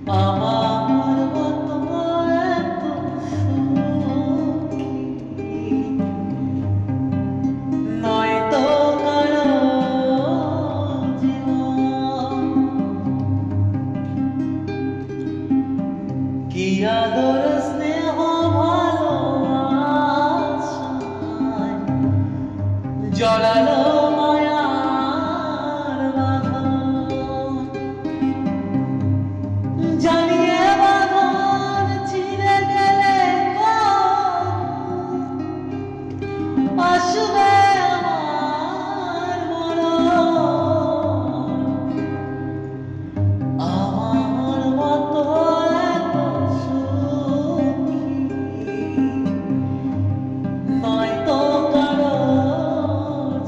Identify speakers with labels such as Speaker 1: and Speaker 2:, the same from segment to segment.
Speaker 1: আমার মতো এত সুখী নয়তো কারো জীবন। কি আদর স্নেহ ভালোবাসায় জড়ালো মায়ার বাঁধন। জানিয়ে বাঁধন ছিঁড়ে গেলে আসবে আমার মরণ। আমার মতো এত সুখী নয়তো কারো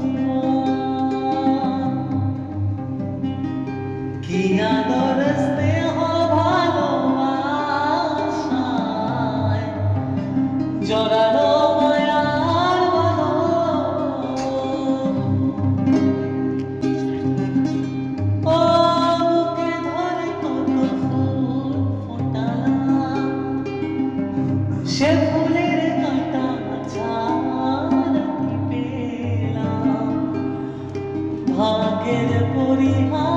Speaker 1: জীবন। কি আদর স্নেহ ভালোবাসায় জড়ালো মায়ার বাঁধন। ও বুকে ধরে কত ফুল ফোটালাম, সে ফুলের কাঁটা ছাড়া কি পেলাম। ভাগ্যের পরিহাস